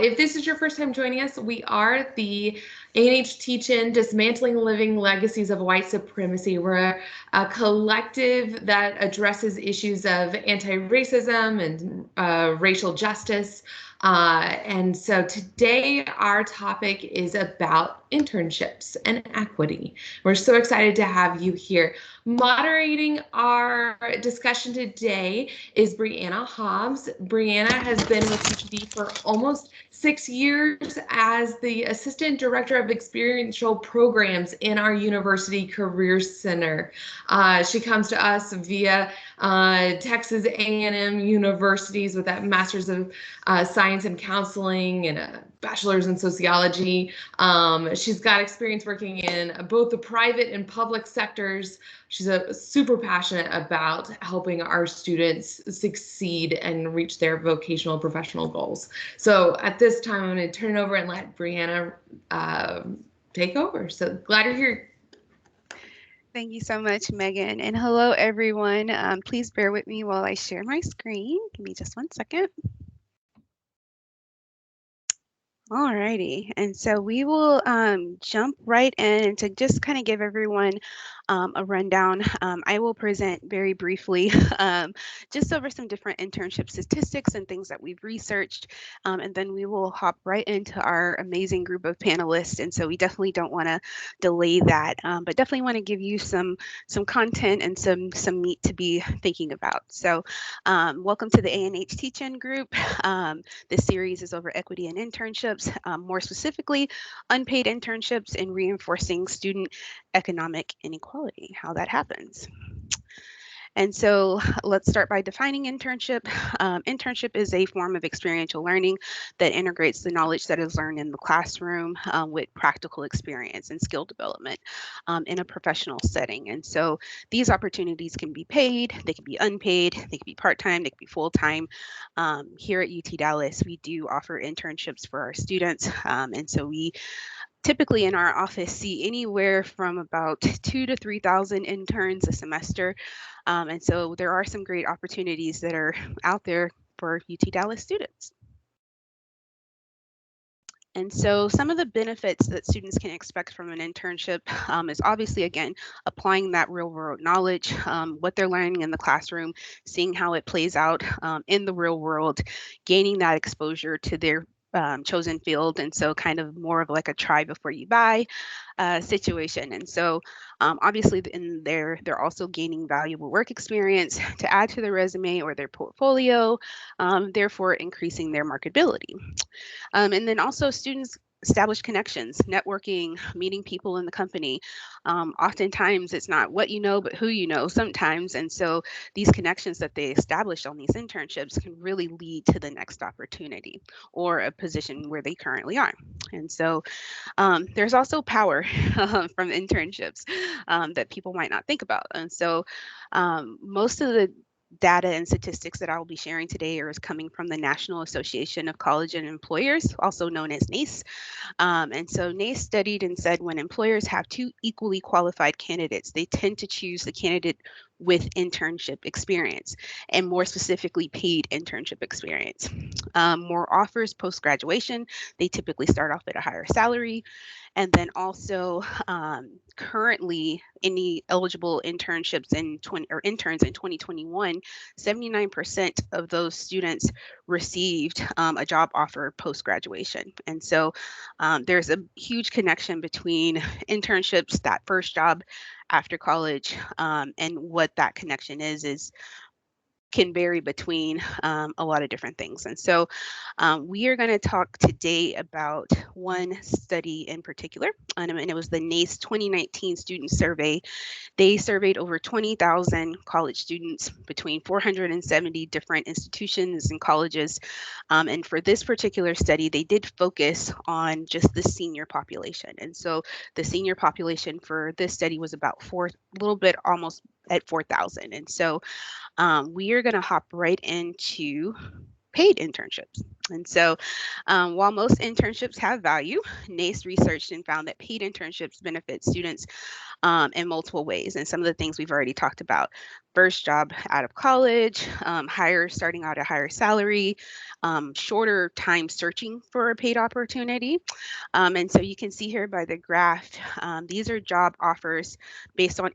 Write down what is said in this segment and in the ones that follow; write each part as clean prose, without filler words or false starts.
If this is your first time joining us, we are the A&H Teach-In Dismantling Living Legacies of White Supremacy. We're a collective that addresses issues of anti-racism and racial justice. And so today our topic is about internships and equity. We're so excited to have you here. Moderating our discussion today is Brianna Hobbs. Brianna has been with UTD for almost 6 years as the Assistant Director of Experiential Programs in our University Career Center. She comes to us via Texas A&M universities with that Master's of Science in Counseling and a Bachelor's in Sociology. She's got experience working in both the private and public sectors. She's super passionate about helping our students succeed and reach their vocational and professional goals. So at this time, I'm going to turn it over and let Brianna take over. So glad you're here. Thank you so much, Megan. And hello, everyone. Please bear with me while I share my screen. Give me just 1 second. Alrighty, and so we will jump right in to just kind of give everyone a rundown. I will present very briefly just over some different internship statistics and things that we've researched, and then we will hop right into our amazing group of panelists. And so we definitely don't want to delay that, but definitely want to give you some content and some meat to be thinking about. So welcome to the A&H Teach-In group. This series is over equity and internships. More specifically, unpaid internships and reinforcing student economic inequality, how that happens. And so let's start by defining internship. Internship is a form of experiential learning that integrates the knowledge that is learned in the classroom with practical experience and skill development in a professional setting. And so these opportunities can be paid, they can be unpaid, they can be part-time, they can be full-time. Here at UT Dallas, we do offer internships for our students. And so we typically in our office see anywhere from about 2,000 to 3,000 interns a semester. And so there are some great opportunities that are out there for UT Dallas students. And so some of the benefits that students can expect from an internship is obviously, again, applying that real world knowledge, what they're learning in the classroom, seeing how it plays out in the real world, gaining that exposure to their chosen field. And so kind of more of like a try before you buy situation. And so obviously in there, they're also gaining valuable work experience to add to their resume or their portfolio, therefore increasing their marketability. And then also students establish connections, networking, meeting people in the company. Oftentimes it's not what you know, but who you know sometimes. And so these connections that they establish on these internships can really lead to the next opportunity or a position where they currently are. And so there's also power from internships that people might not think about. And so most of the data and statistics that I will be sharing today is coming from the National Association of College and Employers, also known as NACE. And so NACE studied and said when employers have two equally qualified candidates, they tend to choose the candidate with internship experience, and more specifically paid internship experience. More offers post-graduation, they typically start off at a higher salary. And then also currently any eligible internships in interns in 2021, 79% of those students received a job offer post-graduation. And so there's a huge connection between internships, that first job after college, and what that connection is can vary between a lot of different things. And so we are going to talk today about one study in particular, and it was the NACE 2019 student survey. They surveyed over 20,000 college students between 470 different institutions and colleges. And for this particular study, they did focus on just the senior population. And so the senior population for this study was about almost at 4,000. And so we are going to hop right into paid internships. And so while most internships have value, NACE researched and found that paid internships benefit students in multiple ways. And some of the things we've already talked about: first job out of college, starting out at higher salary, shorter time searching for a paid opportunity. And so you can see here by the graph, these are job offers based on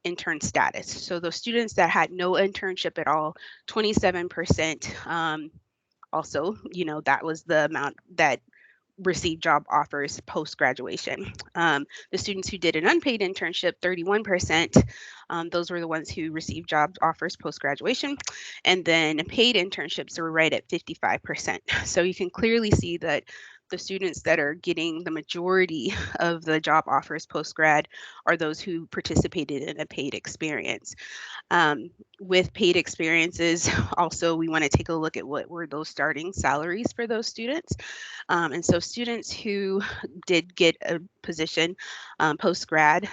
intern status. So those students that had no internship at all, 27%. Also, that was the amount that received job offers post graduation. The students who did an unpaid internship, 31%, those were the ones who received job offers post graduation. And then paid internships were right at 55%. So you can clearly see that the students that are getting the majority of the job offers post grad are those who participated in a paid experience. With paid experiences, also, we want to take a look at what were those starting salaries for those students. And so students who did get a position post-grad,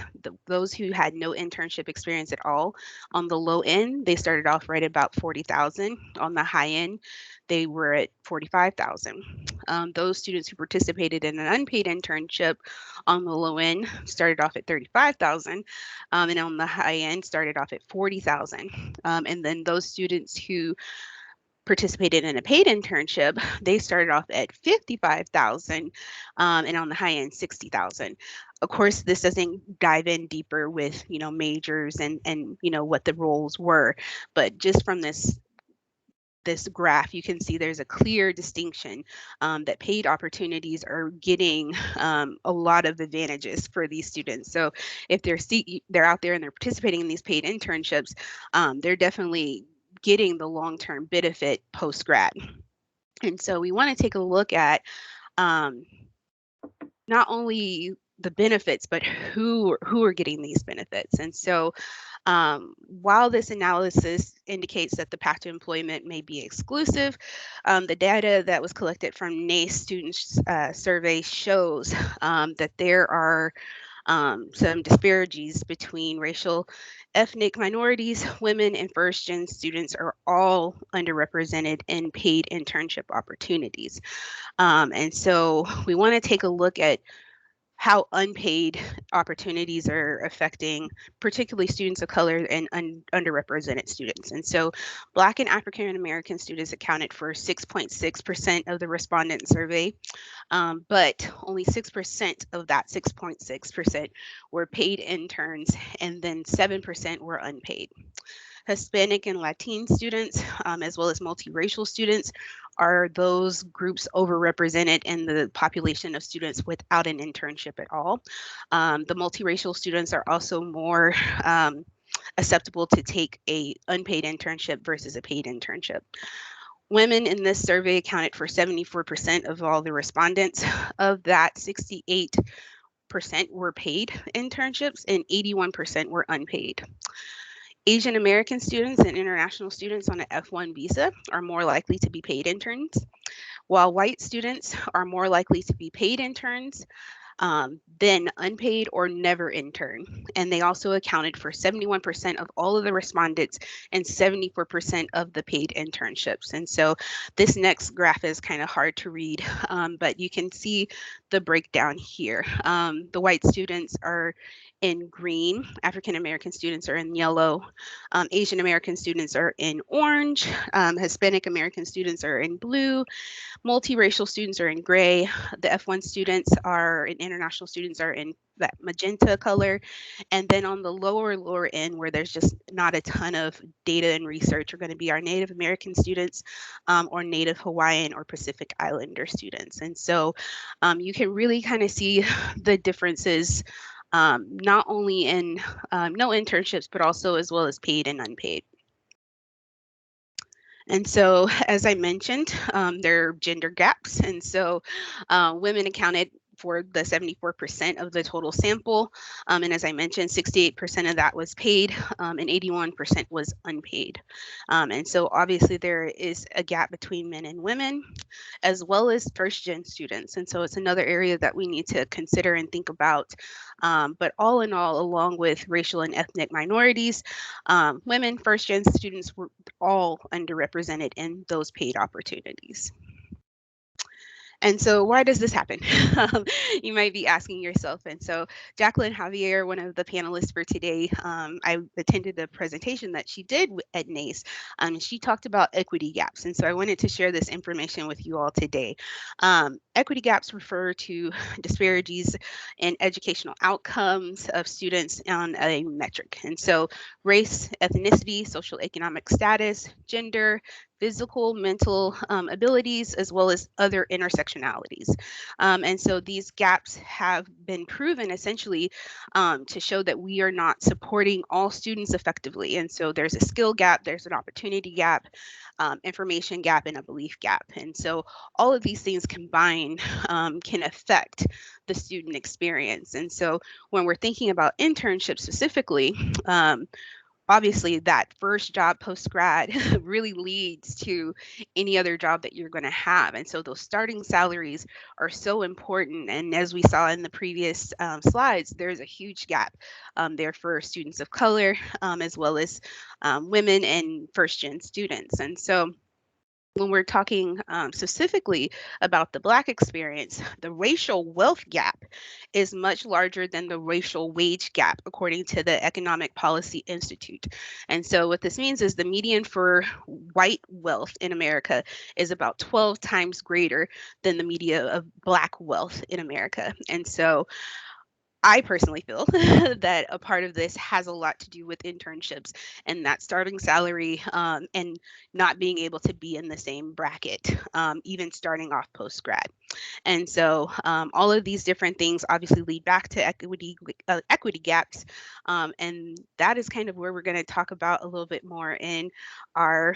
those who had no internship experience at all, on the low end, they started off right at about 40,000. On the high end, they were at 45,000. Those students who participated in an unpaid internship on the low end started off at 35,000, and on the high end started off at 40,000. And then those students who participated in a paid internship, they started off at 55,000, and on the high end 60,000. Of course, this doesn't dive in deeper with majors and what the roles were, but just from this graph, you can see there's a clear distinction that paid opportunities are getting a lot of advantages for these students. So if they're out there and they're participating in these paid internships, they're definitely getting the long-term benefit post-grad. And so we want to take a look at not only the benefits, but who are getting these benefits. And so while this analysis indicates that the path to employment may be exclusive, the data that was collected from NACE students survey shows that there are some disparities between racial, ethnic minorities, women, and first-gen students are all underrepresented in paid internship opportunities. And so we want to take a look at how unpaid opportunities are affecting particularly students of color and underrepresented students. And so Black and African American students accounted for 6.6% of the respondent survey, but only 6% of that 6.6% were paid interns, and then 7% were unpaid. Hispanic and Latin students, as well as multiracial students, are those groups overrepresented in the population of students without an internship at all. The multiracial students are also more acceptable to take a unpaid internship versus a paid internship. Women in this survey accounted for 74% of all the respondents. Of that, 68% were paid internships and 81% were unpaid. Asian American students and international students on an F1 visa are more likely to be paid interns, while white students are more likely to be paid interns than unpaid or never intern. And they also accounted for 71% of all of the respondents and 74% of the paid internships. And so this next graph is kind of hard to read, but you can see the breakdown here. The white students are in green, African American students are in yellow, Asian American students are in orange, Hispanic American students are in blue, multiracial students are in gray, the F1 students and international students are in that magenta color, and then on the lower end, where there's just not a ton of data and research, are going to be our Native American students or Native Hawaiian or Pacific Islander students. And so you can really kind of see the differences, not only in no internships, but also as well as paid and unpaid. And so, as I mentioned, there are gender gaps. And so women accounted for the 74% of the total sample. And as I mentioned, 68% of that was paid and 81% was unpaid. And so obviously there is a gap between men and women, as well as first-gen students. And so it's another area that we need to consider and think about. But all in all, along with racial and ethnic minorities, women, first-gen students were all underrepresented in those paid opportunities. And so why does this happen? You might be asking yourself. And so Jacqueline Javier, one of the panelists for today, I attended a presentation that she did at NACE. She talked about equity gaps. And so I wanted to share this information with you all today. Equity gaps refer to disparities in educational outcomes of students on a metric. And so race, ethnicity, social economic status, gender, physical, mental abilities, as well as other intersectionalities. And so these gaps have been proven essentially to show that we are not supporting all students effectively. And so there's a skill gap, there's an opportunity gap, information gap, and a belief gap. And so all of these things combined can affect the student experience. And so when we're thinking about internships specifically, obviously that first job post grad really leads to any other job that you're going to have. And so those starting salaries are so important. And as we saw in the previous slides, there's a huge gap there for students of color, as well as women and first gen students. And so when we're talking specifically about the Black experience, the racial wealth gap is much larger than the racial wage gap, according to the Economic Policy Institute. And so, what this means is the median for white wealth in America is about 12 times greater than the median of Black wealth in America. And so, I personally feel that a part of this has a lot to do with internships and that starting salary and not being able to be in the same bracket, even starting off post grad. And so all of these different things obviously lead back to equity gaps. And that is kind of where we're going to talk about a little bit more in our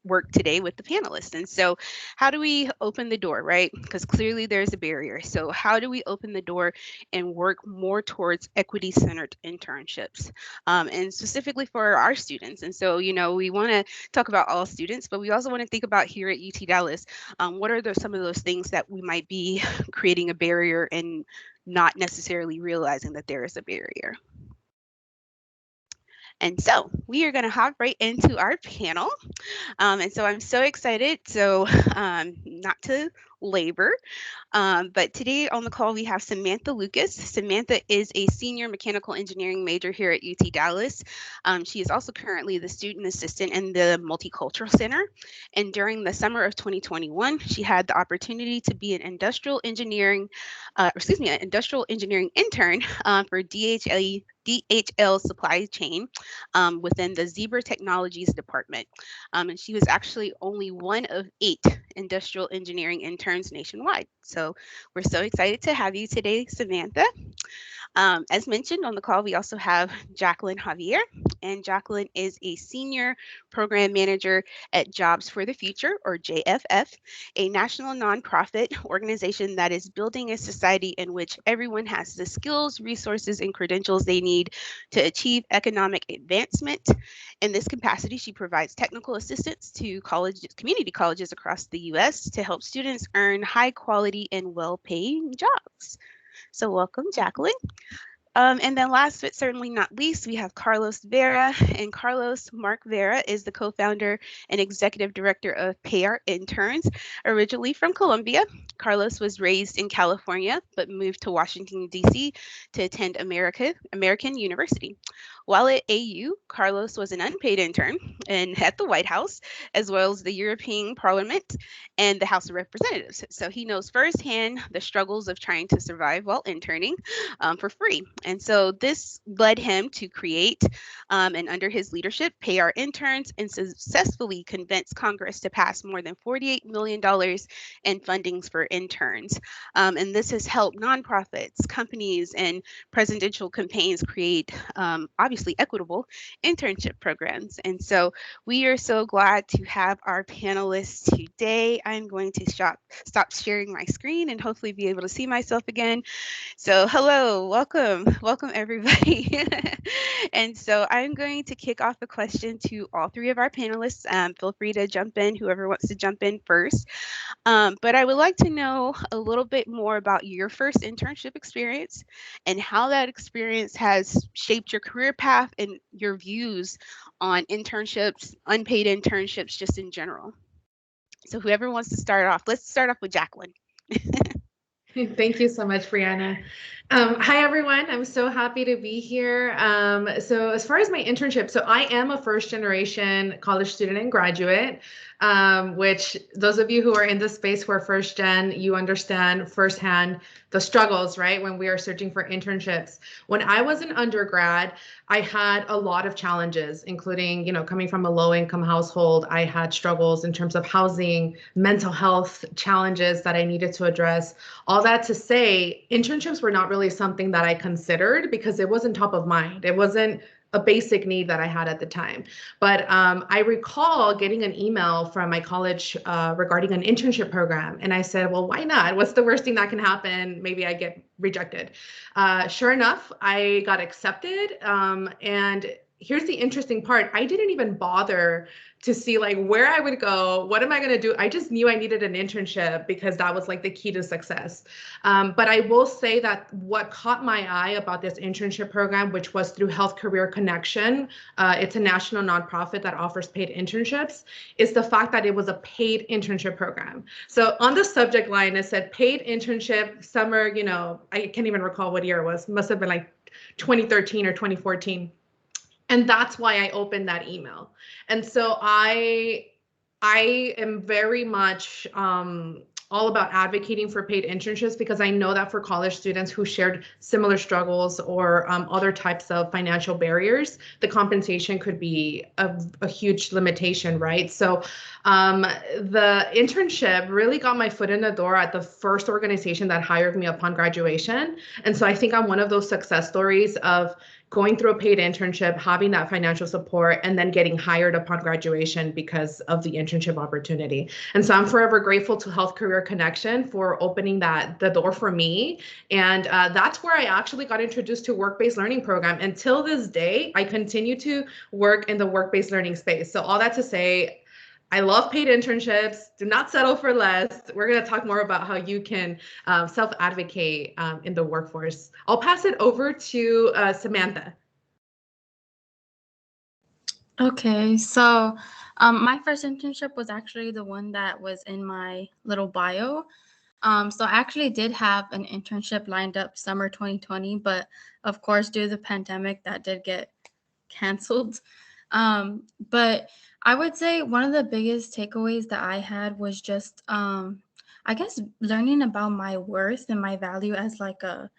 work today with the panelists. And so, how do we open the door, right? Because clearly there's a barrier. So, how do we open the door and work more towards equity centered internships, and specifically for our students? And so, we want to talk about all students, but we also want to think about here at UT Dallas, what are some of those things that we might be creating a barrier and not necessarily realizing that there is a barrier. And so we are going to hop right into our panel. And so I'm so excited. So not to labor, but today on the call we have Samantha Lucas. Samantha is a senior mechanical engineering major here at UT Dallas. She is also currently the student assistant in the Multicultural Center. And during the summer of 2021, she had the opportunity to be an industrial engineering intern for DHL supply chain within the Zebra Technologies department. And she was actually only one of 8 industrial engineering interns nationwide. So we're so excited to have you today, Samantha. As mentioned on the call, we also have Jacqueline Javier, and Jacqueline is a senior program manager at Jobs for the Future, or JFF, a national nonprofit organization that is building a society in which everyone has the skills, resources, and credentials they need to achieve economic advancement. In this capacity, she provides technical assistance to community colleges across the U.S. to help students earn high quality and well-paying jobs. So welcome, Jacqueline. And then last but certainly not least, we have Carlos Vera. And Mark Vera is the co-founder and executive director of Pay Our Interns. Originally from Colombia, Carlos was raised in California, but moved to Washington, D.C. to attend American University. While at AU, Carlos was an unpaid intern at the White House, as well as the European Parliament and the House of Representatives. So he knows firsthand the struggles of trying to survive while interning for free. And so this led him to create, and under his leadership, Pay Our Interns, and successfully convince Congress to pass more than $48 million in fundings for interns. And this has helped nonprofits, companies, and presidential campaigns create obviously equitable internship programs. And so we are so glad to have our panelists today. I'm going to stop sharing my screen and hopefully be able to see myself again. So hello, welcome everybody. And so I'm going to kick off the question to all 3 of our panelists. Feel free to jump in, whoever wants to jump in first. But I would like to know a little bit more about your first internship experience and how that experience has shaped your career path and your views on internships, unpaid internships, just in general. So whoever wants to start off, let's start off with Jacqueline. Thank you so much, Brianna. Hi, everyone. I'm so happy to be here. So as far as my internship, so I am a first generation college student and graduate, which those of you who are in this space who are first gen, you understand firsthand the struggles, right? When we are searching for internships. When I was an undergrad, I had a lot of challenges, including, coming from a low income household. I had struggles in terms of housing, mental health challenges that I needed to address. All that to say, internships were not really something that I considered because it wasn't top of mind. It wasn't a basic need that I had at the time. But I recall getting an email from my college regarding an internship program. And I said, well, why not? What's the worst thing that can happen? Maybe I get rejected. Sure enough, I got accepted. And here's the interesting part. I didn't even bother to see like where I would go. What am I going to do? I just knew I needed an internship because that was like the key to success. But I will say that what caught my eye about this internship program, which was through Health Career Connection, it's a national nonprofit that offers paid internships, is the fact that it was a paid internship program. So on the subject line, it said paid internship summer, I can't even recall what year it was, must have been like 2013 or 2014. And that's why I opened that email. And so I am very much all about advocating for paid internships because I know that for college students who shared similar struggles or other types of financial barriers, the compensation could be a huge limitation, right? So the internship really got my foot in the door at the first organization that hired me upon graduation. And so I think I'm one of those success stories of going through a paid internship, having that financial support, and then getting hired upon graduation because of the internship opportunity. And so I'm forever grateful to Health Career Connection for opening the door for me. And that's where I actually got introduced to work-based learning program. Until this day, I continue to work in the work-based learning space. So all that to say, I love paid internships. Do not settle for less. We're going to talk more about how you can self-advocate in the workforce. I'll pass it over to Samantha. Okay, so my first internship was actually the one that was in my little bio. So I actually did have an internship lined up summer 2020, but of course, due to the pandemic, that did get canceled. But I would say one of the biggest takeaways that I had was just, I guess, learning about my worth and my value as like a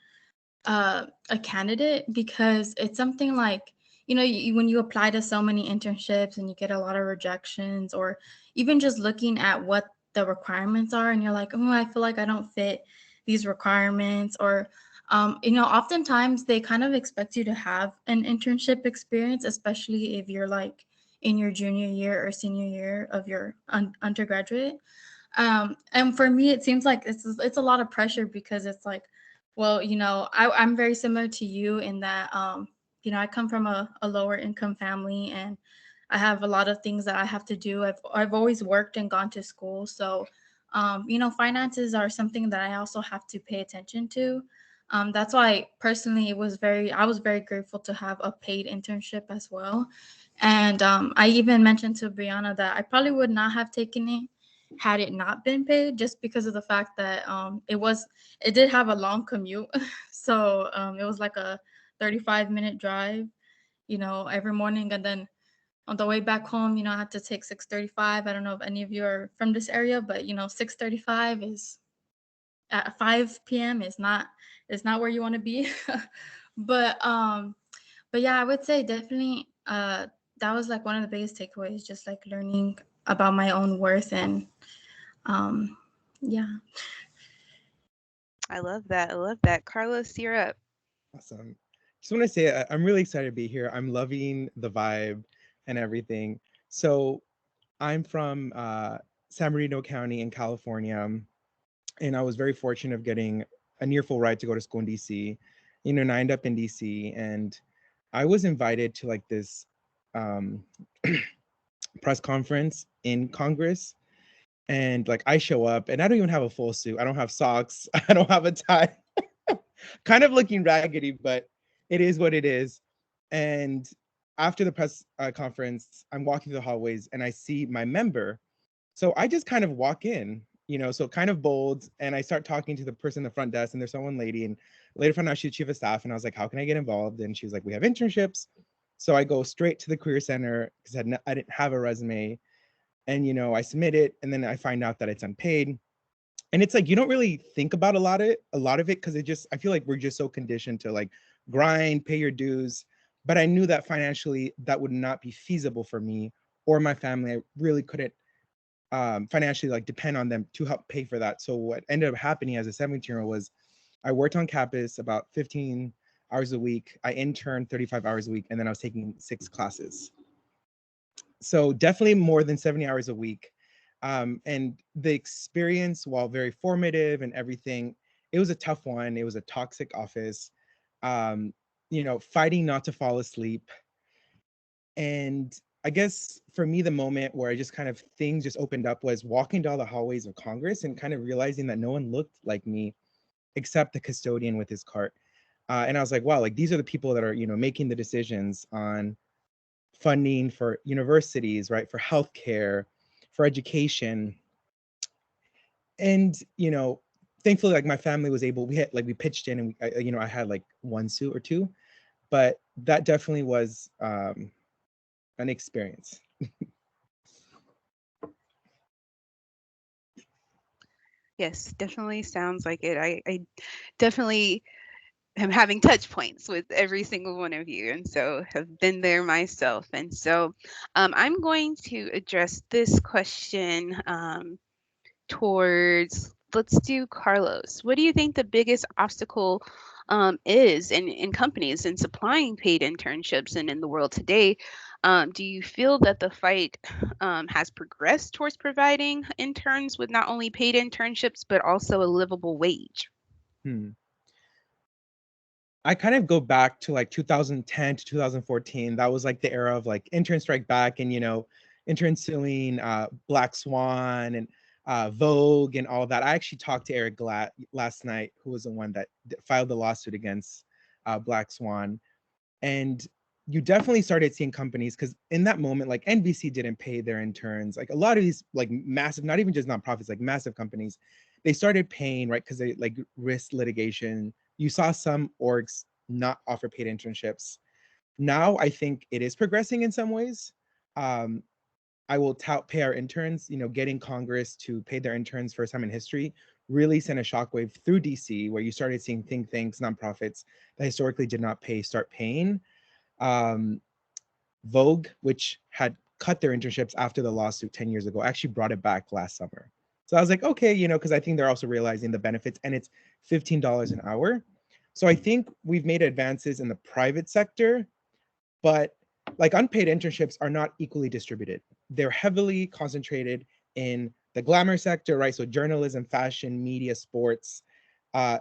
candidate, because it's something like, when you apply to so many internships and you get a lot of rejections, or even just looking at what the requirements are and you're like, oh, I feel like I don't fit these requirements, or oftentimes they kind of expect you to have an internship experience, especially if you're like in your junior year or senior year of your undergraduate. And for me, it seems like it's a lot of pressure, because it's like, well, I'm very similar to you in that, I come from a lower income family, and I have a lot of things that I have to do. I've always worked and gone to school. So, finances are something that I also have to pay attention to. That's why personally I was very grateful to have a paid internship as well. And I even mentioned to Brianna that I probably would not have taken it had it not been paid, just because of the fact that it did have a long commute. So it was like a 35-minute drive, every morning. And then on the way back home, I had to take 635. I don't know if any of you are from this area, but 635 is at 5 p.m. is not where you want to be. but yeah, I would say definitely that was like one of the biggest takeaways, just like learning about my own worth. And yeah. I love that. I love that. Carlos, you're up. Awesome. Just want to say I'm really excited to be here. I'm loving the vibe and everything. So I'm from San Bernardino County in California, and I was very fortunate of getting a near full ride to go to school in DC. And I ended up in DC, and I was invited to like this press conference in Congress. And like I show up and I don't even have a full suit. I don't have socks. I don't have a tie. Kind of looking raggedy, but it is what it is. And after the press conference, I'm walking through the hallways and I see my member. So I just kind of walk in, so kind of bold, and I start talking to the person in the front desk, and there's someone lady, and later found out she's chief of staff, and I was like, how can I get involved? And she was like, we have internships. So I go straight to the career center because I didn't have a resume, and I submit it, and then I find out that it's unpaid. And it's like you don't really think about a lot of it because I feel like we're just so conditioned to like grind, pay your dues. But I knew that financially that would not be feasible for me or my family. I really couldn't financially like depend on them to help pay for that. So what ended up happening as a 17-year-old was I worked on campus about 15 hours a week. I interned 35 hours a week, and then I was taking 6 classes. So definitely more than 70 hours a week. And the experience, while very formative and everything, it was a tough one. It was a toxic office, fighting not to fall asleep. And I guess for me, the moment where I just kind of things just opened up was walking down the hallways of Congress and kind of realizing that no one looked like me except the custodian with his cart. And I was like, wow, like these are the people that are, making the decisions on funding for universities, right? For healthcare, for education. And, thankfully, like my family was able, we pitched in, and I had like 1 suit or 2, but that definitely was an experience. Yes, definitely sounds like it. I definitely am having touch points with every single one of you, and so have been there myself. And so I'm going to address this question towards, let's do Carlos. What do you think the biggest obstacle is in companies in supplying paid internships and in the world today? Do you feel that the fight has progressed towards providing interns with not only paid internships, but also a livable wage? Hmm. I kind of go back to like 2010 to 2014. That was like the era of like intern strike back and, intern suing Black Swan and Vogue and all that. I actually talked to Eric last night, who was the one that filed the lawsuit against Black Swan. And you definitely started seeing companies, because in that moment, like NBC didn't pay their interns. Like a lot of these like massive, not even just nonprofits, like massive companies, they started paying, right? Because they like risk litigation. You saw some orgs not offer paid internships. Now I think it is progressing in some ways. Um, I will tout pay our interns, getting Congress to pay their interns first time in history really sent a shockwave through DC, where you started seeing think tanks, nonprofits that historically did not pay start paying. Um, Vogue, which had cut their internships after the lawsuit 10 years ago, actually brought it back last summer. So I was like, okay, because I think they're also realizing the benefits, and it's $15 an hour. So I think we've made advances in the private sector, but like unpaid internships are not equally distributed. They're heavily concentrated in the glamour sector, right? So journalism, fashion, media, sports, uh,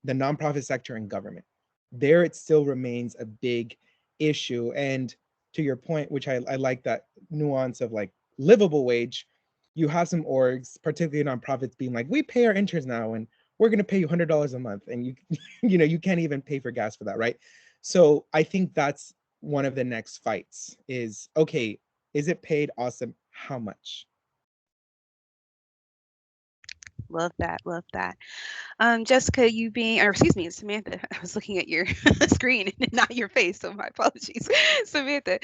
the nonprofit sector, and government. There it still remains a big issue. And to your point, which I like that nuance of like livable wage, you have some orgs, particularly nonprofits, being like, we pay our interns now and we're going to pay you $100 a month. And you, you can't even pay for gas for that, right? So I think that's one of the next fights is, okay, is it paid? Awesome. How much? Love that. Love that. Jessica, you being, or excuse me, Samantha, I was looking at your screen and not your face, so my apologies. Samantha,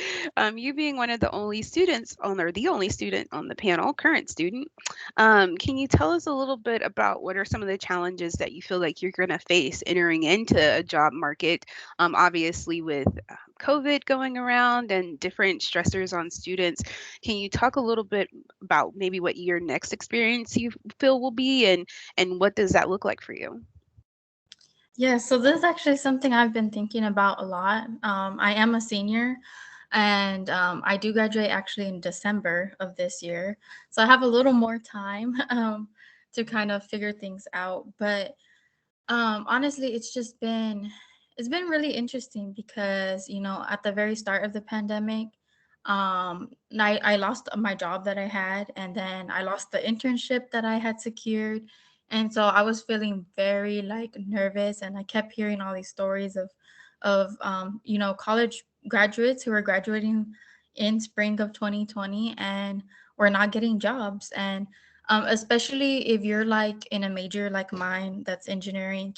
you being one of the only students on, or the only student on the panel, current student, can you tell us a little bit about what are some of the challenges that you feel like you're going to face entering into a job market, obviously with COVID going around and different stressors on students? Can you talk a little bit about maybe what your next experience you feel will be, and what does that look like for you? Yeah, so this is actually something I've been thinking about a lot. I am a senior, and I do graduate actually in December of this year. So I have a little more time to kind of figure things out. But honestly, it's been really interesting because, at the very start of the pandemic, I lost my job that I had, and then I lost the internship that I had secured. And so I was feeling very like nervous, and I kept hearing all these stories of college graduates who were graduating in spring of 2020 and or not getting jobs. And especially if you're like in a major like mine that's engineering,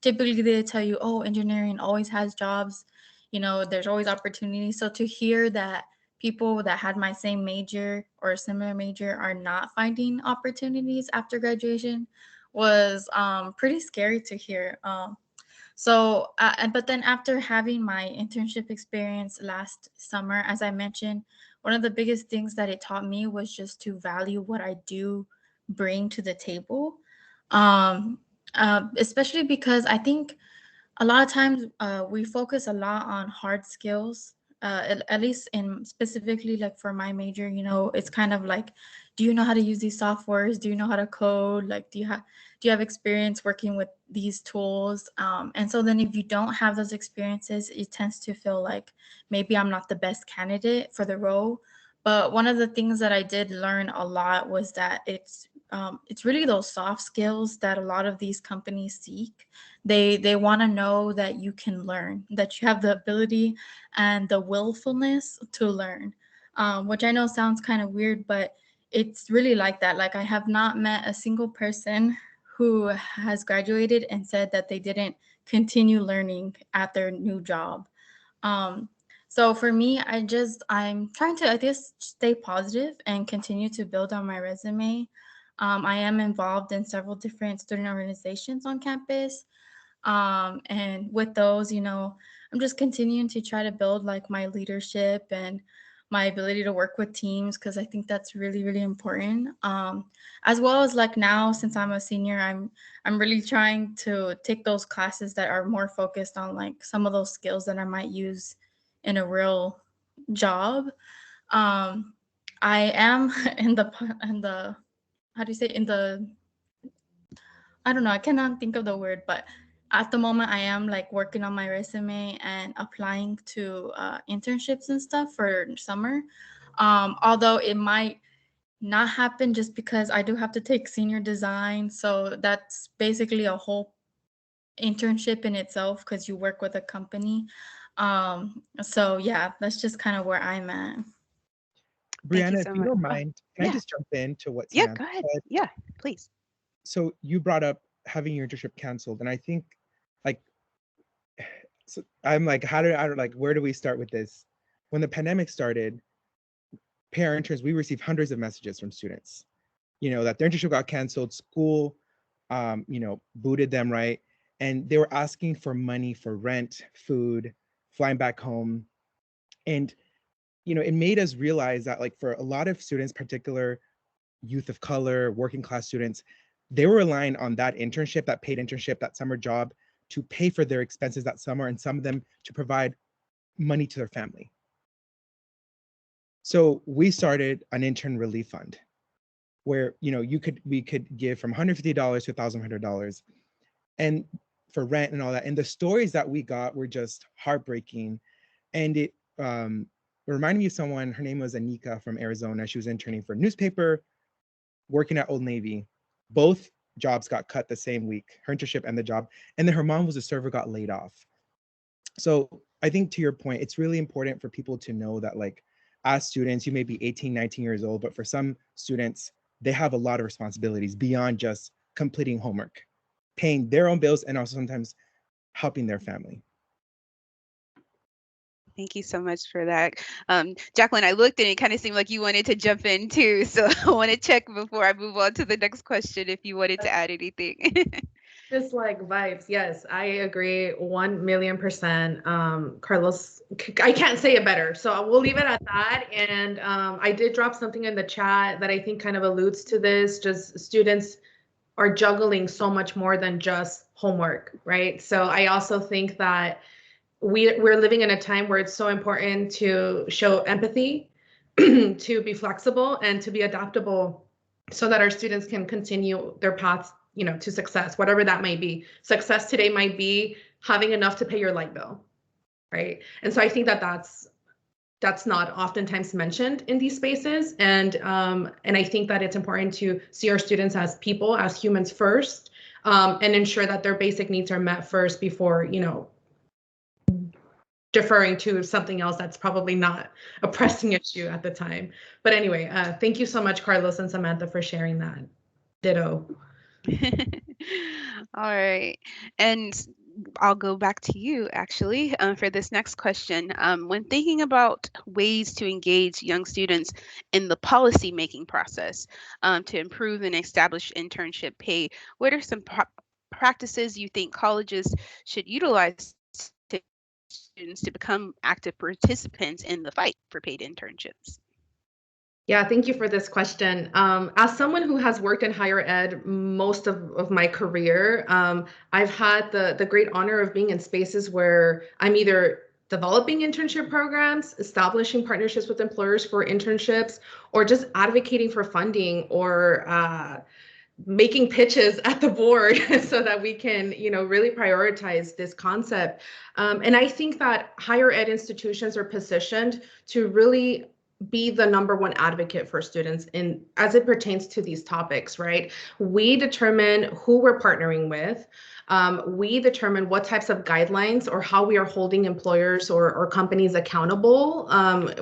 typically they tell you, oh, engineering always has jobs, there's always opportunities. So to hear that people that had my same major or a similar major are not finding opportunities after graduation was pretty scary to hear. But then after having my internship experience last summer, as I mentioned, one of the biggest things that it taught me was just to value what I do bring to the table. Especially because I think a lot of times we focus a lot on hard skills, at least in specifically like for my major, it's kind of like, do you know how to use these softwares? Do you know how to code? Like, do you have experience working with these tools? And so then if you don't have those experiences, it tends to feel like maybe I'm not the best candidate for the role. But one of the things that I did learn a lot was that it's really those soft skills that a lot of these companies seek. They want to know that you can learn, that you have the ability and the willfulness to learn, which I know sounds kind of weird, but it's really like that. Like, I have not met a single person who has graduated and said that they didn't continue learning at their new job. So for me, I'm trying to, I guess, stay positive and continue to build on my resume. I am involved in several different student organizations on campus. And with those, I'm just continuing to try to build like my leadership and my ability to work with teams, because I think that's really, really important. As well as like now, since I'm a senior, I'm really trying to take those classes that are more focused on like some of those skills that I might use in a real job. I am in the how do you say, in the, I don't know, I cannot think of the word, but at the moment I am like working on my resume and applying to internships and stuff for summer. Although it might not happen just because I do have to take senior design. So that's basically a whole internship in itself because you work with a company. So yeah, that's just kind of where I'm at. Thank you Brianna, if so you much. don't Oh, mind, can I yeah. just jump into what Yeah, Samantha go ahead. said? Yeah, please. So you brought up having your internship canceled, and I think, like, so I'm like, like, where do we start with this? When the pandemic started, interns, we received hundreds of messages from students, that their internship got canceled, school, booted them, right? And they were asking for money for rent, food, flying back home. And, it made us realize that, like, for a lot of students, particular youth of color, working class students, they were relying on that internship, that paid internship, that summer job to pay for their expenses that summer, and some of them to provide money to their family. So we started an intern relief fund where, we could give from $150 to $1,100, and for rent and all that. And the stories that we got were just heartbreaking. And it reminded me of someone. Her name was Anika from Arizona. She was interning for a newspaper, working at Old Navy. Both jobs got cut the same week, her internship and the job. And then her mom was a server, got laid off. So I think, to your point, it's really important for people to know that, like, as students, you may be 18, 19 years old, but for some students, they have a lot of responsibilities beyond just completing homework, paying their own bills, and also sometimes helping their family. Thank you so much for that. Jacqueline, I looked and it kind of seemed like you wanted to jump in too. So I want to check before I move on to the next question if you wanted to add anything. Just like vibes. Yes, I agree 1,000,000%. Carlos, I can't say it better. So we'll leave it at that. And I did drop something in the chat that I think kind of alludes to this. Just students are juggling so much more than just homework, right? So I also think that we're living in a time where it's so important to show empathy, to be flexible, and to be adaptable so that our students can continue their paths, to success, whatever that might be. Success today might be having enough to pay your light bill, right? And so I think that that's not oftentimes mentioned in these spaces. And I think that it's important to see our students as people, as humans first, and ensure that their basic needs are met first before, deferring to something else that's probably not a pressing issue at the time. But anyway, thank you so much, Carlos and Samantha, for sharing that. Ditto. All right. And I'll go back to you actually for this next question. When thinking about ways to engage young students in the policy making process to improve and establish internship pay, what are some practices you think colleges should utilize to students to become active participants in the fight for paid internships? Yeah, thank you for this question. As someone who has worked in higher ed most of my career, I've had the great honor of being in spaces where I'm either developing internship programs, establishing partnerships with employers for internships, or just advocating for funding or making pitches at the board so that we can, really prioritize this concept. And I think that higher ed institutions are positioned to really be the number one advocate for students in as it pertains to these topics, right? We determine who we're partnering with. We determine what types of guidelines or how we are holding employers or companies accountable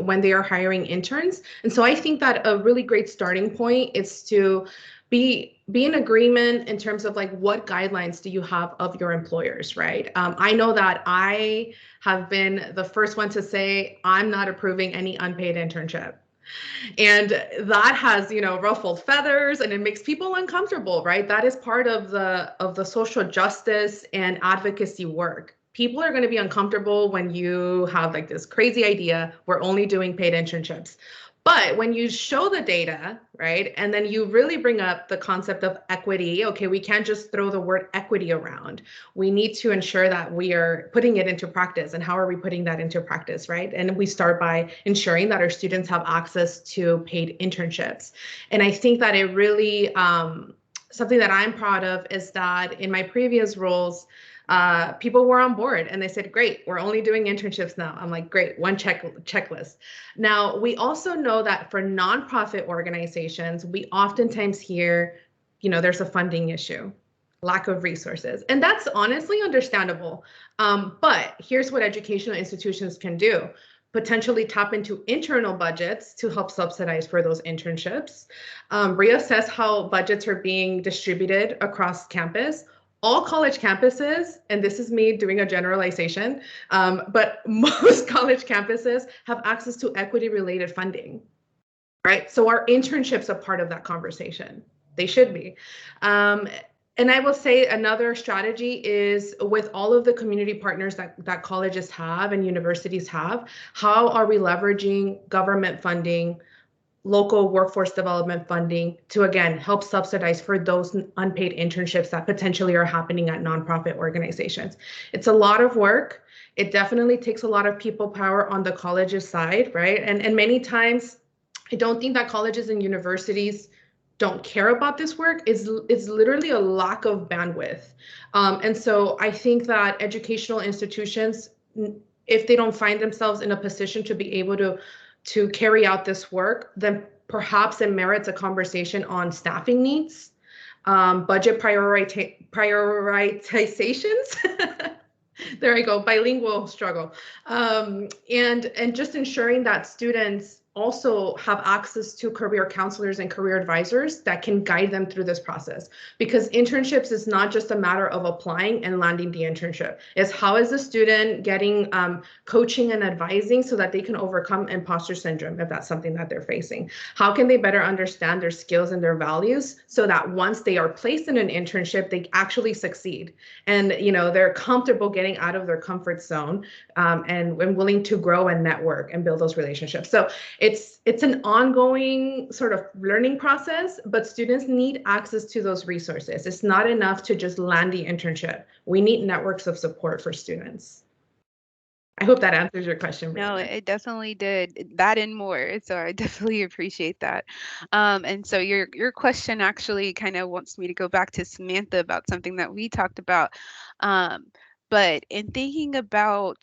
when they are hiring interns. And so I think that a really great starting point is to be in agreement in terms of like what guidelines do you have of your employers, right? I know that I have been the first one to say I'm not approving any unpaid internship. And that has, ruffled feathers and it makes people uncomfortable, right? That is part of the social justice and advocacy work. People are going to be uncomfortable when you have like this crazy idea, we're only doing paid internships. But when you show the data, right, and then you really bring up the concept of equity, okay, we can't just throw the word equity around. We need to ensure that we are putting it into practice. And how are we putting that into practice, right? And we start by ensuring that our students have access to paid internships. And I think that it really, something that I'm proud of is that in my previous roles, people were on board and they said, great, we're only doing internships now. I'm like, great, one checklist. Now, we also know that for nonprofit organizations, we oftentimes hear, there's a funding issue, lack of resources. And that's honestly understandable. But here's what educational institutions can do. Potentially tap into internal budgets to help subsidize for those internships. Reassess how budgets are being distributed across campus. All college campuses, and this is me doing a generalization, but most college campuses have access to equity-related funding, right? So our internships are part of that conversation. They should be. And I will say another strategy is with all of the community partners that colleges have and universities have, how are we leveraging government funding, local workforce development funding to, again, help subsidize for those unpaid internships that potentially are happening at nonprofit organizations. It's a lot of work. It definitely takes a lot of people power on the college's side, right? And many times, I don't think that colleges and universities don't care about this work. It's literally a lack of bandwidth. And so I think that educational institutions, if they don't find themselves in a position to be able to carry out this work, then perhaps it merits a conversation on staffing needs, budget prioritizations. There I go, bilingual struggle. And just ensuring that students also have access to career counselors and career advisors that can guide them through this process. Because internships is not just a matter of applying and landing the internship. It's how is the student getting coaching and advising so that they can overcome imposter syndrome if that's something that they're facing. How can they better understand their skills and their values so that once they are placed in an internship, they actually succeed and they're comfortable getting out of their comfort zone and willing to grow and network and build those relationships. So it's an ongoing sort of learning process, but students need access to those resources. It's not enough to just land the internship. We need networks of support for students. I hope that answers your question. No, it definitely did. That and more. So I definitely appreciate that. And so your question actually kind of wants me to go back to Samantha about something that we talked about. But in thinking about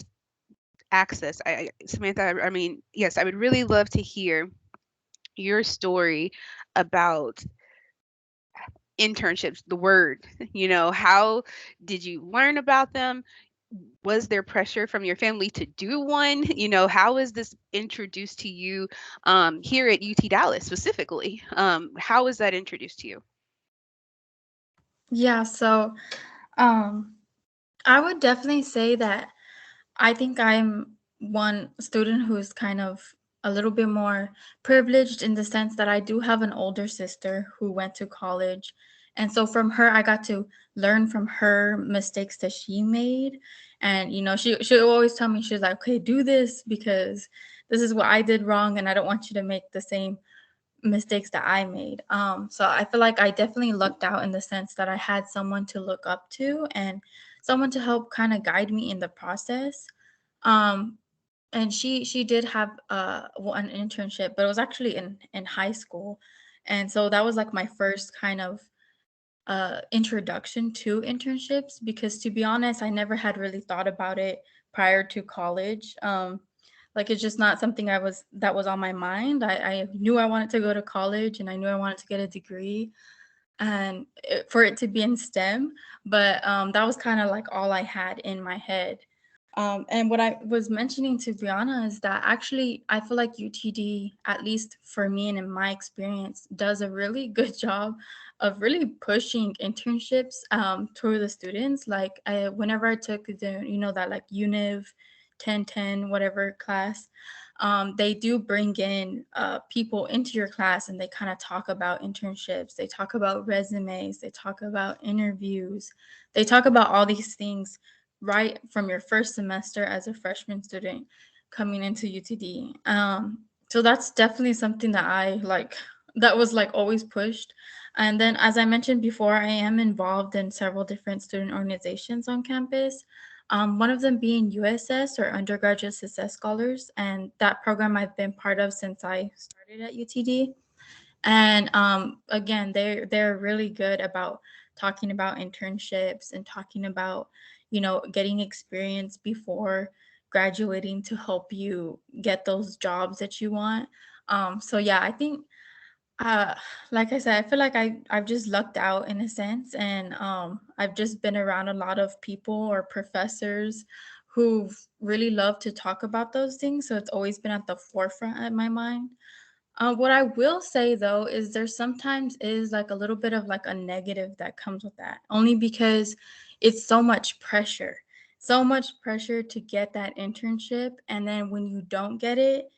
access, Samantha, I mean, yes, I would really love to hear your story about internships, the word, how did you learn about them? was there pressure from your family to do one? How is this introduced to you here at UT Dallas specifically? How is that introduced to you? Yeah, so I would definitely say that I think I'm one student who's kind of a little bit more privileged in the sense that I do have an older sister who went to college. And so from her, I got to learn from her mistakes that she made. And, she always tell me, she's like, okay, do this because this is what I did wrong. And I don't want you to make the same mistakes that I made. So I feel like I definitely lucked out in the sense that I had someone to look up to and someone to help kind of guide me in the process. Um, and she did have an internship, but it was actually in high school, and so that was like my first kind of introduction to internships because to be honest, I never had really thought about it prior to college. Like it's just not something that was on my mind. I knew I wanted to go to college and I knew I wanted to get a degree and for it to be in STEM, but that was kind of like all I had in my head. And what I was mentioning to Brianna is that actually I feel like UTD, at least for me and in my experience, does a really good job of really pushing internships to the students. Like whenever I took that like Univ 1010, whatever class, they do bring in people into your class and they kind of talk about internships. They talk about resumes. They talk about interviews. They talk about all these things right from your first semester as a freshman student coming into UTD. So that's definitely something that I like, that was like always pushed. And then, as I mentioned before, I am involved in several different student organizations on campus. One of them being USS or Undergraduate Success Scholars, and that program I've been part of since I started at UTD. And again, they're really good about talking about internships and talking about getting experience before graduating to help you get those jobs that you want. So yeah, I think uh, like I said, I feel like I've just lucked out in a sense, and I've just been around a lot of people or professors who really love to talk about those things. So it's always been at the forefront of my mind. What I will say though is there sometimes is like a little bit of like a negative that comes with that, only because it's so much pressure to get that internship, and then when you don't get it,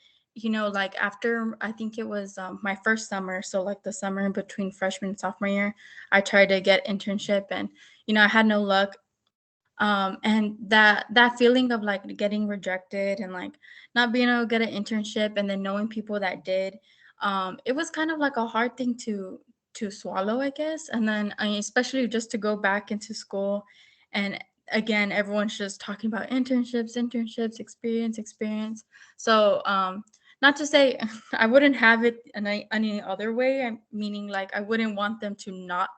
like after I think it was my first summer, so like the summer in between freshman and sophomore year, I tried to get internship, and I had no luck. And that feeling of like getting rejected and like not being able to get an internship and then knowing people that did, it was kind of like a hard thing to swallow, I guess. And then especially just to go back into school, and again everyone's just talking about internships, experience. So not to say I wouldn't have it any other way, meaning like I wouldn't want them to not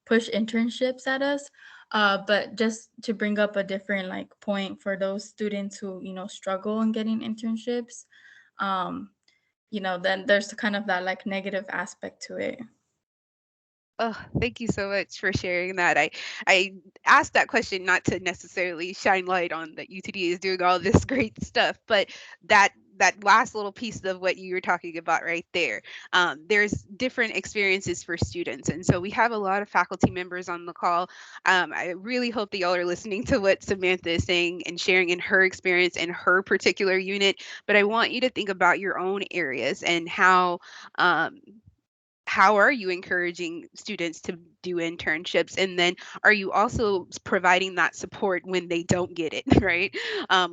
push internships at us, but just to bring up a different like point for those students who struggle in getting internships, um, then there's kind of that like negative aspect to it. Oh, thank you so much for sharing that. I asked that question not to necessarily shine light on that UTD is doing all this great stuff, but that last little piece of what you were talking about right there. There's different experiences for students, and so we have a lot of faculty members on the call. I really hope that y'all are listening to what Samantha is saying and sharing in her experience in her particular unit. But I want you to think about your own areas and how are you encouraging students to do internships, and then are you also providing that support when they don't get it? Right?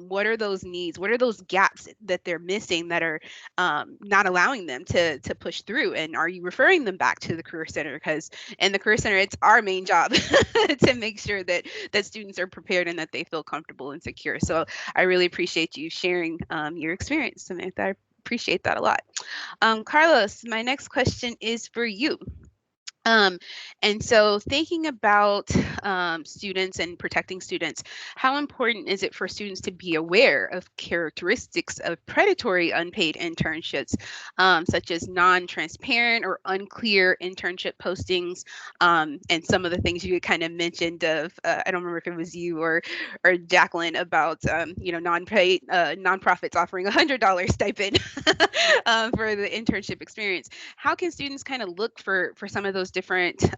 What are those needs, what are those gaps that they're missing that are not allowing them to push through, and are you referring them back to the career center? Because in the career center, it's our main job to make sure that students are prepared and that they feel comfortable and secure. So I really appreciate you sharing your experience, Samantha. I appreciate that a lot. Carlos, my next question is for you. Um, and so thinking about students and protecting students, how important is it for students to be aware of characteristics of predatory unpaid internships, such as non-transparent or unclear internship postings, and some of the things you kind of mentioned of, I don't remember if it was you or Jacqueline about, non-paid nonprofits offering $100 stipend for the internship experience. How can students kind of look for some of those different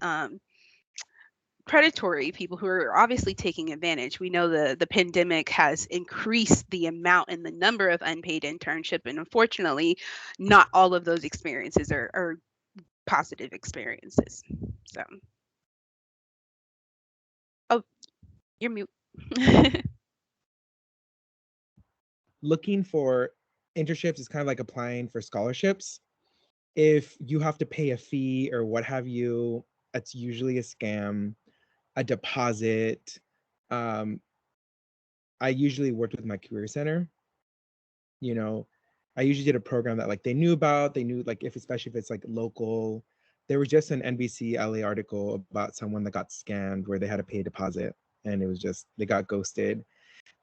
predatory people who are obviously taking advantage? We know the pandemic has increased the amount and the number of unpaid internship, and unfortunately, not all of those experiences are positive experiences. So, oh, you're mute. Looking for internships is kind of like applying for scholarships. If you have to pay a fee or what have you, that's usually a scam, a deposit. I usually worked with my career center. You know, I usually did a program that like they knew about, they knew like if, especially if it's like local. There was just an NBC LA article about someone that got scammed where they had to pay a deposit and it was just, they got ghosted.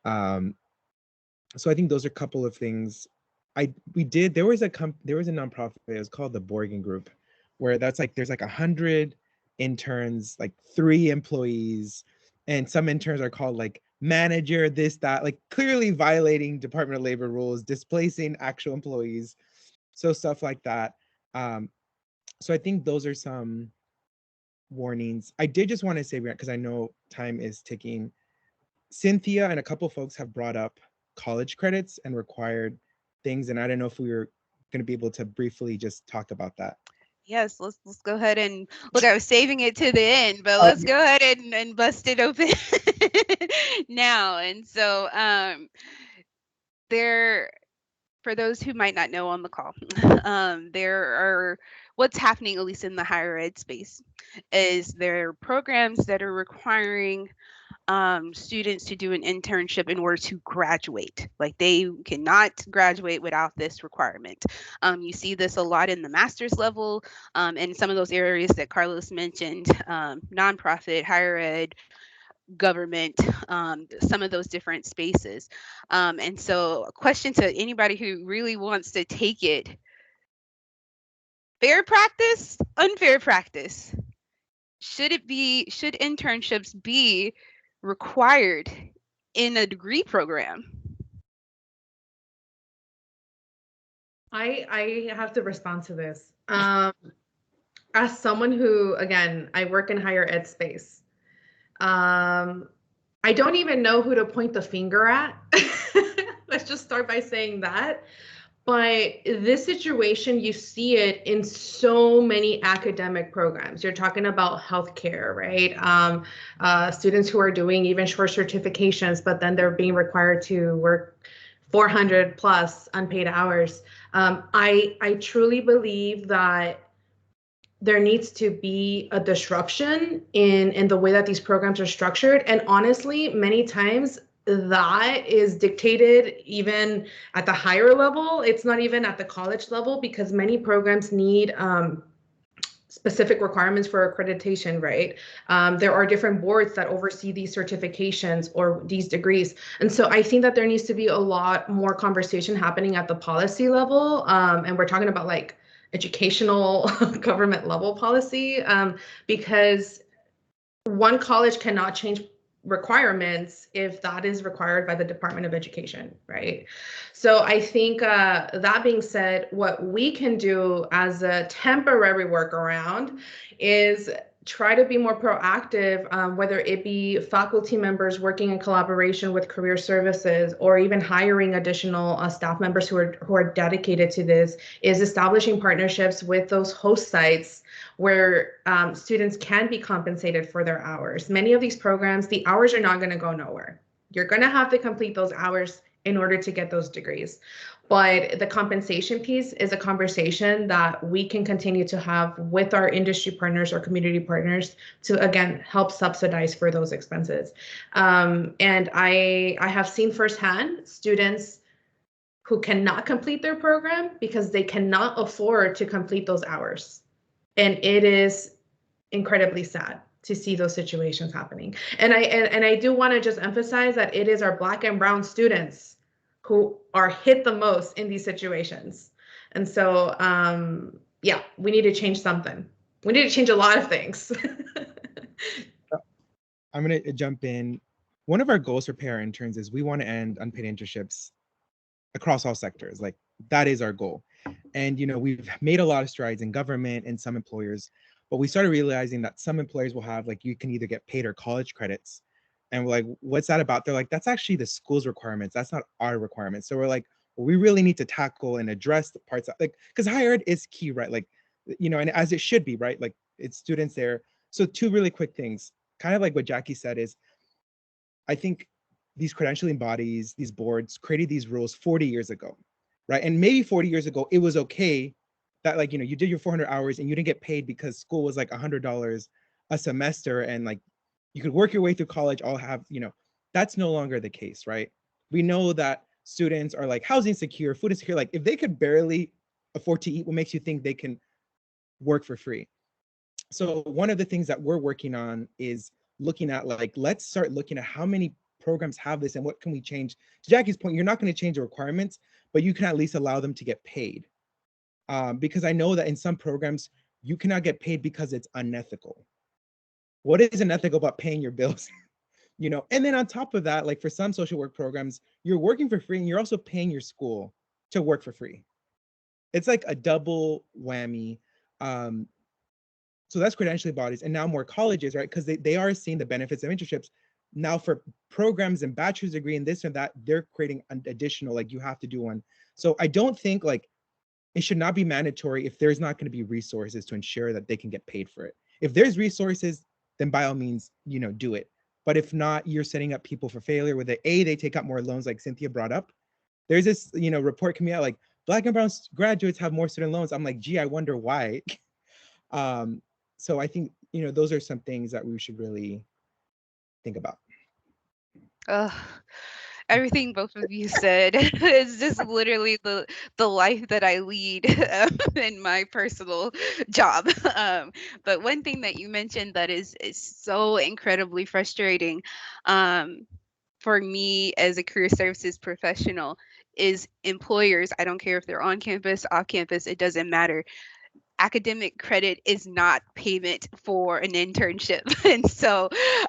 So I think those are a couple of things. There was a nonprofit, it was called the Borgen Group, where that's like there's like 100 interns, like 3 employees, and some interns are called like manager, this, that, like clearly violating Department of Labor rules, displacing actual employees. So stuff like that. So I think those are some warnings. I did just want to say, because I know time is ticking, Cynthia and a couple folks have brought up college credits and required things, and I don't know if we were going to be able to briefly just talk about that. Yes, let's go ahead and look. I was saving it to the end, but let's go ahead and bust it open now. And so there, for those who might not know on the call, there are, what's happening, at least in the higher ed space, is there are programs that are requiring students to do an internship in order to graduate. Like they cannot graduate without this requirement. You see this a lot in the master's level, and some of those areas that Carlos mentioned, nonprofit, higher ed, government, some of those different spaces. And so a question to anybody who really wants to take it: fair practice, unfair practice? Should internships be required in a degree program? I have to respond to this. As someone who, again, I work in higher ed space, I don't even know who to point the finger at. Let's just start by saying that. But this situation, you see it in so many academic programs. You're talking about healthcare, right? Students who are doing even short certifications, but then they're being required to work 400 plus unpaid hours. I truly believe that there needs to be a disruption in the way that these programs are structured. And honestly, many times that is dictated even at the higher level. It's not even at the college level, because many programs need specific requirements for accreditation, right? There are different boards that oversee these certifications or these degrees. And so I think that there needs to be a lot more conversation happening at the policy level. And we're talking about like educational government level policy, because one college cannot change requirements if that is required by the Department of Education, right? So I think that being said, what we can do as a temporary workaround is try to be more proactive, whether it be faculty members working in collaboration with career services, or even hiring additional staff members who are dedicated to this, is establishing partnerships with those host sites where students can be compensated for their hours. Many of these programs, the hours are not going to go nowhere. You're going to have to complete those hours in order to get those degrees. But the compensation piece is a conversation that we can continue to have with our industry partners or community partners to, again, help subsidize for those expenses. And I have seen firsthand students who cannot complete their program because they cannot afford to complete those hours. And it is incredibly sad to see those situations happening. And I do want to just emphasize that it is our Black and brown students who are hit the most in these situations. And so, yeah, we need to change something. We need to change a lot of things. I'm going to jump in. One of our goals for pay our interns is we want to end unpaid internships across all sectors. Like, that is our goal. And, you know, we've made a lot of strides in government and some employers, but we started realizing that some employers will have, like, you can either get paid or college credits. And we're like, what's that about? They're like, that's actually the school's requirements. That's not our requirements. So we're like, well, we really need to tackle and address the parts, like, because higher ed is key, right? Like, you know, and as it should be, right? Like, it's students there. So two really quick things, kind of like what Jackie said is, I think these credentialing bodies, these boards created these rules 40 years ago, right? And maybe 40 years ago, it was okay that, like, you know, you did your 400 hours and you didn't get paid because school was like $100 a semester and like you could work your way through college, all have, you know, that's no longer the case, right? We know that students are like housing secure, food insecure. Like, if they could barely afford to eat, what makes you think they can work for free? So one of the things that we're working on is looking at, like, let's start looking at how many programs have this and what can we change. To Jackie's point, you're not going to change the requirements, but you can at least allow them to get paid. Because I know that in some programs, you cannot get paid because it's unethical. What is unethical about paying your bills? You know, and then on top of that, like for some social work programs, you're working for free and you're also paying your school to work for free. It's like a double whammy. So that's credentialing bodies, and now more colleges, right? Because they are seeing the benefits of internships. Now for programs and bachelor's degree and this and that, they're creating an additional, like, you have to do one. So I don't think, like, it should not be mandatory if there's not going to be resources to ensure that they can get paid for it. If there's resources, then by all means, you know, do it. But if not, you're setting up people for failure with it. They take out more loans, like Cynthia brought up. There's this, you know, report coming out like Black and brown graduates have more student loans. I'm like, gee, I wonder why. So I think, you know, those are some things that we should really think about. Everything both of you said is just literally the life that I lead in my personal job. But one thing that you mentioned that is so incredibly frustrating for me as a career services professional is employers. I don't care if they're on campus, off campus, it doesn't matter. Academic credit is not payment for an internship. And so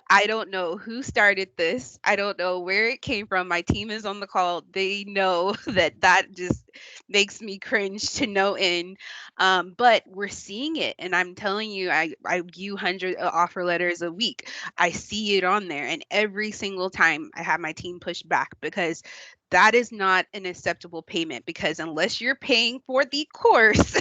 I don't know who started this. I don't know where it came from. My team is on the call. They know that just makes me cringe to no end. But we're seeing it. And I'm telling you, I view hundreds of offer letters a week. I see it on there. And every single time I have my team push back because that is not an acceptable payment, because unless you're paying for the course,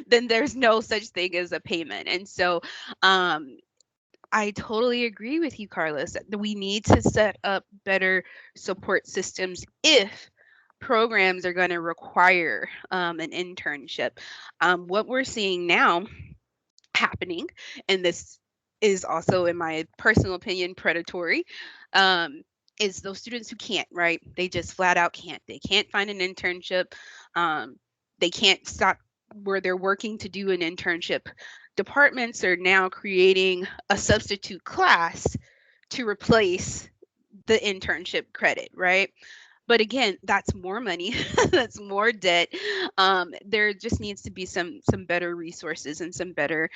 then there's no such thing as a payment. And so I totally agree with you, Carlos. We need to set up better support systems if programs are going to require an internship. What we're seeing now happening, and this is also, in my personal opinion, predatory, is those students who can't, right? They just flat out can't. They can't find an internship. They can't stop where they're working to do an internship. Departments are now creating a substitute class to replace the internship credit, right? But again, that's more money, that's more debt. There just needs to be some better resources and some better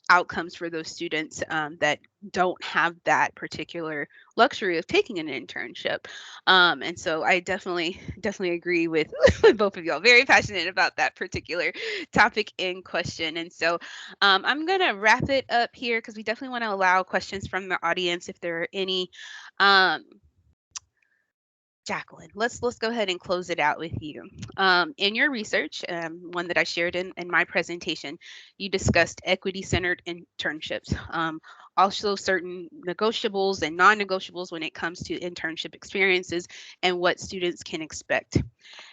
outcomes for those students that don't have that particular luxury of taking an internship. And so I definitely agree with, with both of y'all. Very passionate about that particular topic in question. And so I'm gonna wrap it up here because we definitely want to allow questions from the audience if there are any. Jacqueline, let's go ahead and close it out with you. In your research, one that I shared in my presentation, you discussed equity-centered internships, also certain negotiables and non-negotiables when it comes to internship experiences and what students can expect.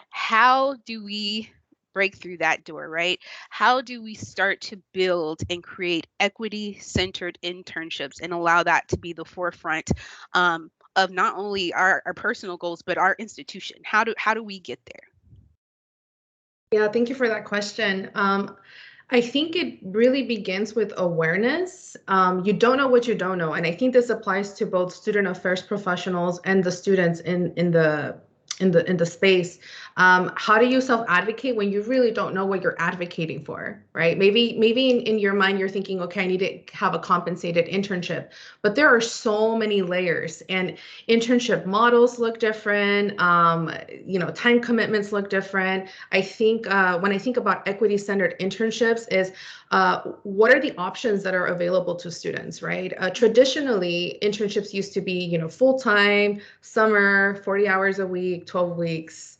How do we break through that door, right? How do we start to build and create equity-centered internships and allow that to be the forefront of not only our personal goals, but our institution? How do we get there? Yeah, thank you for that question. I think it really begins with awareness. You don't know what you don't know. And I think this applies to both student affairs professionals and the students in the space. How do you self-advocate when you really don't know what you're advocating for, right? Maybe in your mind you're thinking, okay, I need to have a compensated internship, but there are so many layers, and internship models look different. Time commitments look different. I think when I think about equity-centered internships is what are the options that are available to students, right? Traditionally, internships used to be, full-time, summer, 40 hours a week, 12 weeks.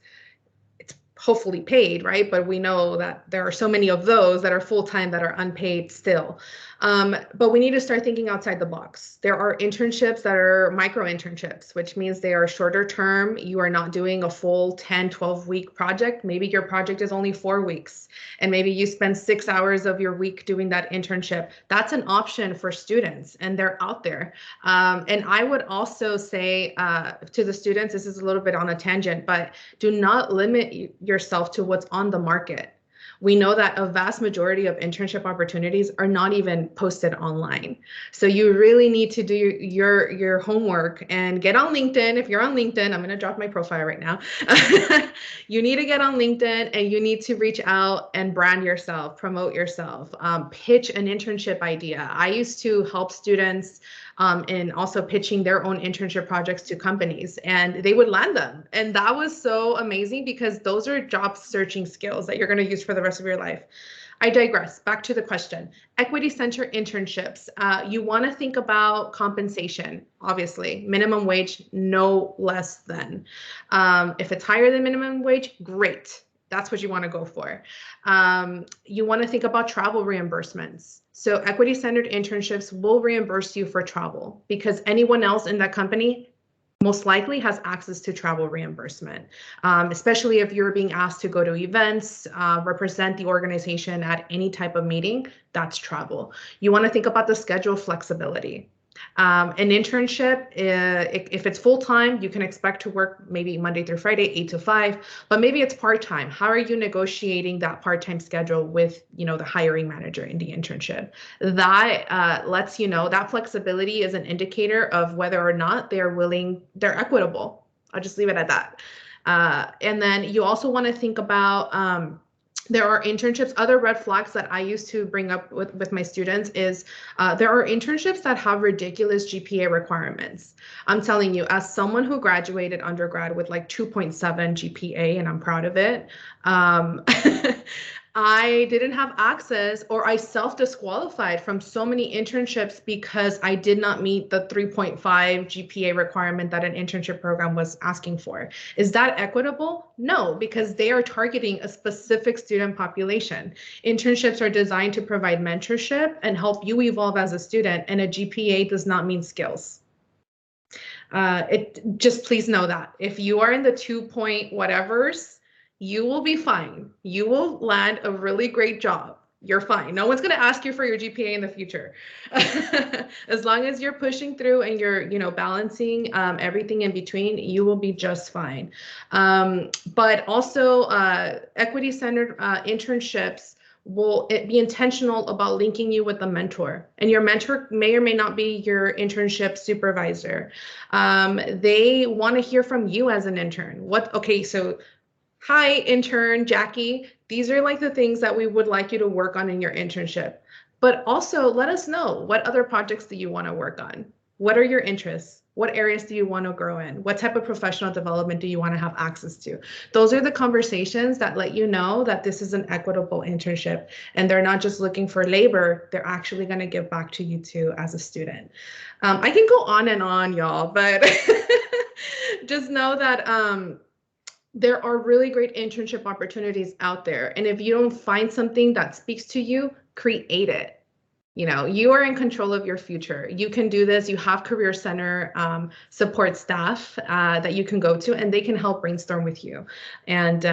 It's hopefully paid, right? But we know that there are so many of those that are full-time that are unpaid still. But we need to start thinking outside the box. There are internships that are micro internships, which means they are shorter term. You are not doing a full 10, 12-week project. Maybe your project is only 4 weeks, and maybe you spend 6 hours of your week doing that internship. That's an option for students, and they're out there. And I would also say to the students, this is a little bit on a tangent, but do not limit yourself to what's on the market. We know that a vast majority of internship opportunities are not even posted online. So you really need to do your homework and get on LinkedIn. If you're on LinkedIn, I'm going to drop my profile right now. You need to get on LinkedIn, and you need to reach out and brand yourself, promote yourself, pitch an internship idea. I used to help students and also pitching their own internship projects to companies, and they would land them. And that was so amazing because those are job searching skills that you're going to use for the rest of your life. I digress. Back to the question. Equity-centered internships. You want to think about compensation, obviously. Minimum wage, no less than. If it's higher than minimum wage, great. That's what you want to go for. You want to think about travel reimbursements. So equity-centered internships will reimburse you for travel because anyone else in that company most likely has access to travel reimbursement, especially if you're being asked to go to events, represent the organization at any type of meeting, that's travel. You want to think about the schedule flexibility. An internship, if it's full-time, you can expect to work maybe Monday through Friday, 8 to 5, but maybe it's part-time. How are you negotiating that part-time schedule with, the hiring manager in the internship? That lets you know that flexibility is an indicator of whether or not they're equitable. I'll just leave it at that. And then you also want to think about there are internships. Other red flags that I used to bring up with my students is there are internships that have ridiculous GPA requirements. I'm telling you, as someone who graduated undergrad with like 2.7 GPA, and I'm proud of it, I didn't have access, or I self-disqualified from so many internships because I did not meet the 3.5 GPA requirement that an internship program was asking for. Is that equitable? No, because they are targeting a specific student population. Internships are designed to provide mentorship and help you evolve as a student, and a GPA does not mean skills. Just please know that. If you are in the 2 point whatevers, you will be fine. You will land a really great job. You're fine. No one's going to ask you for your GPA in the future. As long as you're pushing through and you're, balancing everything in between, you will be just fine. But also equity-centered internships will be intentional about linking you with a mentor, and your mentor may or may not be your internship supervisor. They want to hear from you as an intern. So hi, intern Jackie. These are like the things that we would like you to work on in your internship. But also let us know, what other projects do you want to work on? What are your interests? What areas do you want to grow in? What type of professional development do you want to have access to? Those are the conversations that let you know that this is an equitable internship, and they're not just looking for labor, they're actually going to give back to you too as a student. I can go on and on, y'all, but just know that there are really great internship opportunities out there. And if you don't find something that speaks to you, create it. You are in control of your future. You can do this. You have Career Center support staff that you can go to, and they can help brainstorm with you. And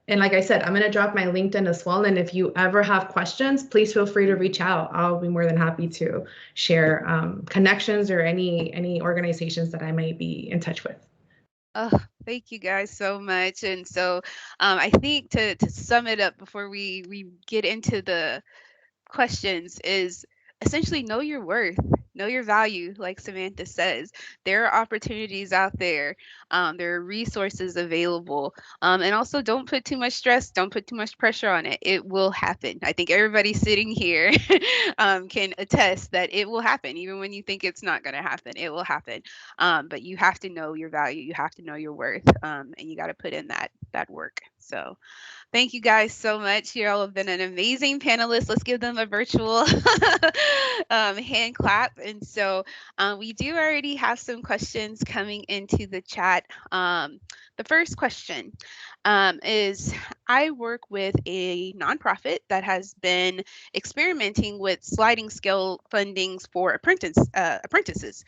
like I said, I'm going to drop my LinkedIn as well. And if you ever have questions, please feel free to reach out. I'll be more than happy to share connections or any organizations that I may be in touch with. Oh, thank you guys so much. And so I think to sum it up before we get into the questions is essentially know your worth, know your value, like Samantha says. There are opportunities out there, there are resources available, and also don't put too much stress, don't put too much pressure on it. It will happen. I think everybody sitting here can attest that it will happen, even when you think it's not going to happen. It will happen, but you have to know your value, you have to know your worth, and you got to put in that work. So thank you guys so much. You all have been an amazing panelist. Let's give them a virtual hand clap. And so we do already have some questions coming into the chat. The first question is, I work with a nonprofit that has been experimenting with sliding scale fundings for apprentices.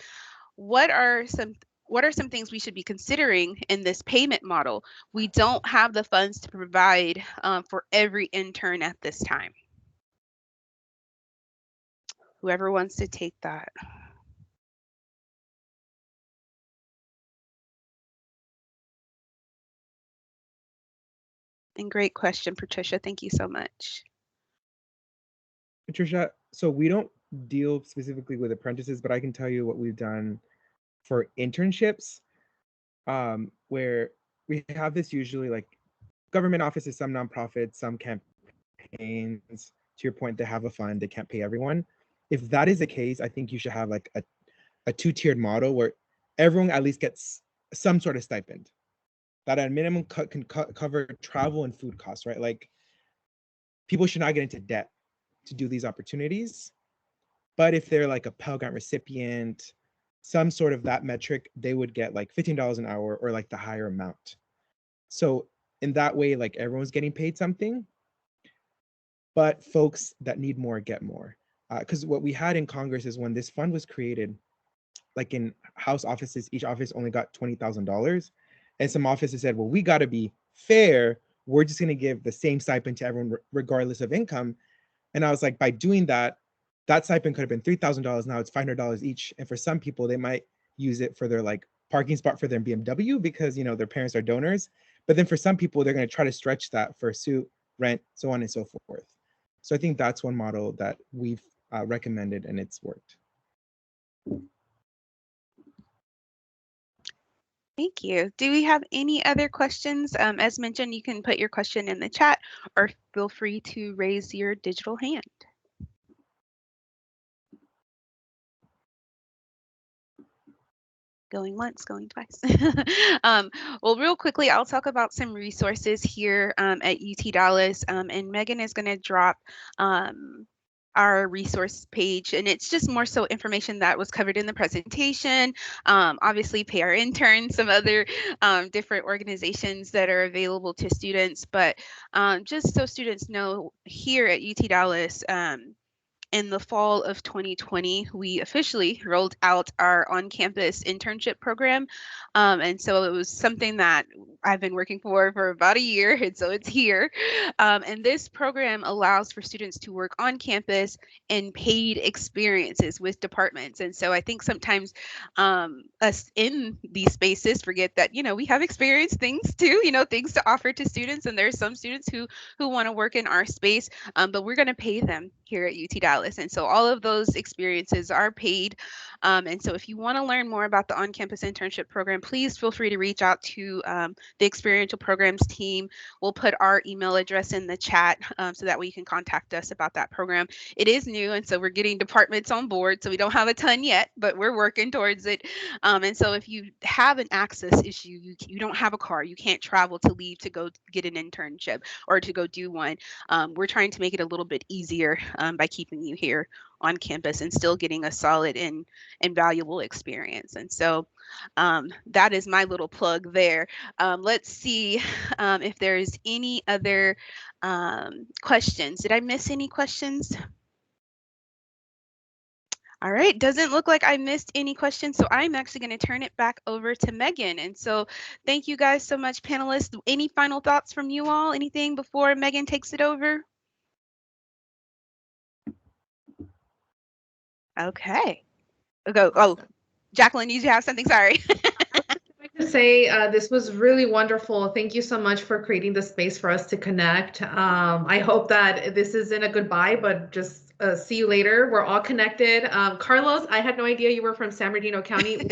What are some things we should be considering in this payment model? We don't have the funds to provide for every intern at this time. Whoever wants to take that. And great question, Patricia. Thank you so much. Patricia, so we don't deal specifically with apprentices, but I can tell you what we've done for internships, where we have this usually like government offices, some nonprofits, some campaigns. To your point, they have a fund, they can't pay everyone. If that is the case, I think you should have like a two-tiered model where everyone at least gets some sort of stipend that at minimum can cover travel and food costs, right? Like people should not get into debt to do these opportunities. But if they're like a Pell Grant recipient, some sort of that metric, they would get like $15 an hour or like the higher amount. So in that way, like everyone's getting paid something, but folks that need more get more. Because what we had in Congress is when this fund was created, like in House offices, each office only got $20,000. And some offices said, well, we got to be fair. We're just going to give the same stipend to everyone, regardless of income. And I was like, by doing that, that stipend could have been $3,000. Now it's $500 each. And for some people, they might use it for their like parking spot for their BMW because, you know, their parents are donors. But then for some people, they're going to try to stretch that for suit, rent, so on and so forth. So I think that's one model that we've recommended and it's worked. Thank you. Do we have any other questions? As mentioned, you can put your question in the chat or feel free to raise your digital hand. Going once, going twice. Well, real quickly, I'll talk about some resources here at UT Dallas, and Megan is going to drop our resource page, and it's just more so information that was covered in the presentation. Obviously, Pay Our Interns, some other different organizations that are available to students, but just so students know, here at UT Dallas, in the fall of 2020, we officially rolled out our on-campus internship program. And so it was something that I've been working for about a year, and so it's here. And this program allows for students to work on campus in paid experiences with departments. And so I think sometimes us in these spaces forget that, you know, we have experienced things too, you know, things to offer to students. And there's some students who want to work in our space, but we're going to pay them here at UT Dallas. And so all of those experiences are paid. And so if you want to learn more about the on-campus internship program, please feel free to reach out to the experiential programs team. We'll put our email address in the chat so that way you can contact us about that program. It is new, and so we're getting departments on board. So we don't have a ton yet, but we're working towards it. And so if you have an access issue, you don't have a car, you can't travel to leave to go get an internship or to go do one, we're trying to make it a little bit easier by keeping you here on campus and still getting a solid and valuable experience. And so that is my little plug there. Let's see if there's any other questions. Did I miss any questions? All right, doesn't look like I missed any questions, so I'm actually going to turn it back over to Megan. And so thank you guys so much, panelists. Any final thoughts from you all? Anything before Megan takes it over? Okay. Go. Oh, Jacqueline, you have something? Sorry. to say this was really wonderful. Thank you so much for creating the space for us to connect. I hope that this isn't a goodbye, but just see you later. We're all connected. Carlos, I had no idea you were from San Bernardino County.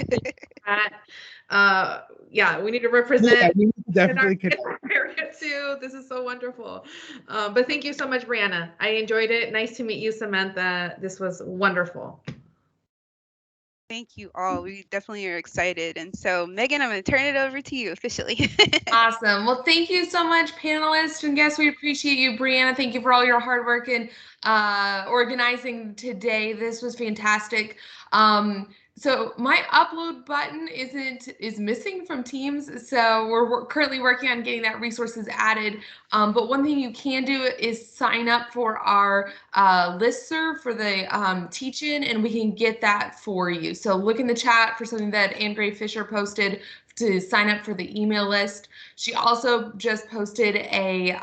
Yeah, we need to represent Yeah, we definitely in our area too. This is so wonderful. But thank you so much, Brianna. I enjoyed it. Nice to meet you, Samantha. This was wonderful. Thank you all. We definitely are excited. And so, Megan, I'm going to turn it over to you officially. Awesome. Well, thank you so much, panelists and guests. We appreciate you, Brianna. Thank you for all your hard work in organizing today. This was fantastic. So my upload button is missing from Teams, so we're currently working on getting that resources added. But one thing you can do is sign up for our listserv for the teach-in, and we can get that for you. So look in the chat for something that Anne Gray Fisher posted to sign up for the email list. She also just posted a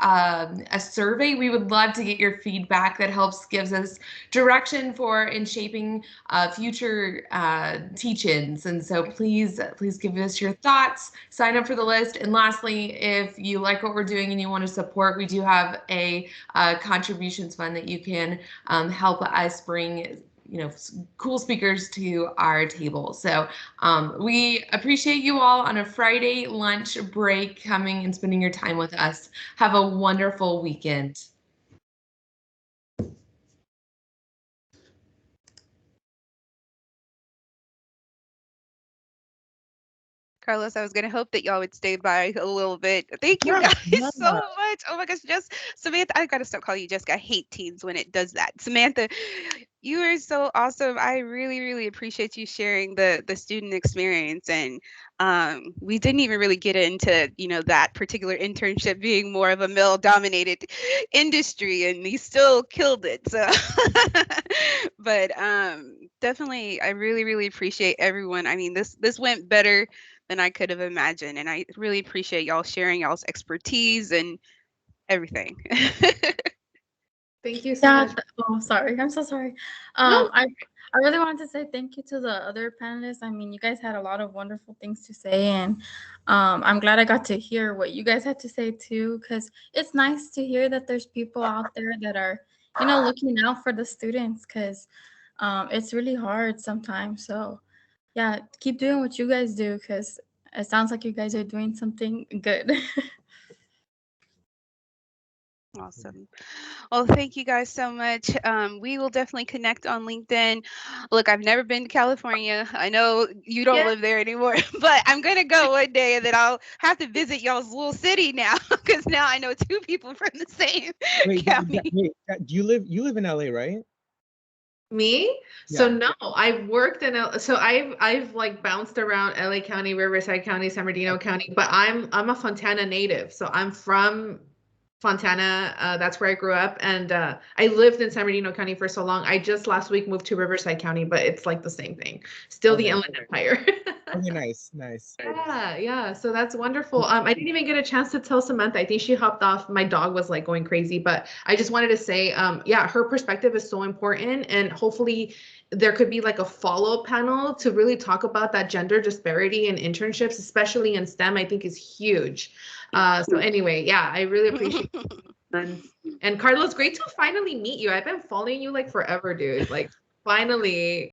survey. We would love to get your feedback. That gives us direction for in shaping future teach-ins. And so please give us your thoughts, sign up for the list. And lastly, if you like what we're doing and you want to support, we do have a contributions fund that you can help us bring cool speakers to our table. So we appreciate you all on a Friday lunch break coming and spending your time with us. Have a wonderful weekend. Carlos, I was going to hope that y'all would stay by a little bit. Thank you guys so much. Oh my gosh, Samantha, I got to stop calling you Jessica. I hate Teams when it does that. Samantha, you are so awesome. I really, really appreciate you sharing the student experience. And we didn't even really get into, that particular internship being more of a male-dominated industry, and you still killed it. So, but definitely, I really, really appreciate everyone. I mean, this went better than I could have imagined. And I really appreciate y'all sharing y'all's expertise and everything. Thank you so much. Oh, sorry. I'm so sorry. No. I really wanted to say thank you to the other panelists. I mean, you guys had a lot of wonderful things to say, and I'm glad I got to hear what you guys had to say too, because it's nice to hear that there's people out there that are, looking out for the students, because it's really hard sometimes. So yeah, keep doing what you guys do, because it sounds like you guys are doing something good. Awesome. Well, thank you guys so much. We will definitely connect on LinkedIn. Look, I've never been to California. I know you don't live there anymore, but I'm going to go one day, and then I'll have to visit y'all's little city now, because now I know two people from the same county. Wait, you live in LA, right? Me? So no, I've worked in I've like bounced around LA County, Riverside County, San Bernardino County, but I'm a Fontana native. So I'm from Fontana. That's where I grew up, and I lived in San Bernardino County for so long. I just last week moved to Riverside County, but it's like the same thing. Still the Inland Empire. Okay, nice. Yeah. So that's wonderful. I didn't even get a chance to tell Samantha. I think she hopped off. My dog was like going crazy, but I just wanted to say, yeah, her perspective is so important, and hopefully there could be like a follow-up panel to really talk about that gender disparity in internships, especially in STEM. I think is huge. So anyway, yeah, I really appreciate it. And Carlos, great to finally meet you. I've been following you like forever, dude. Like finally.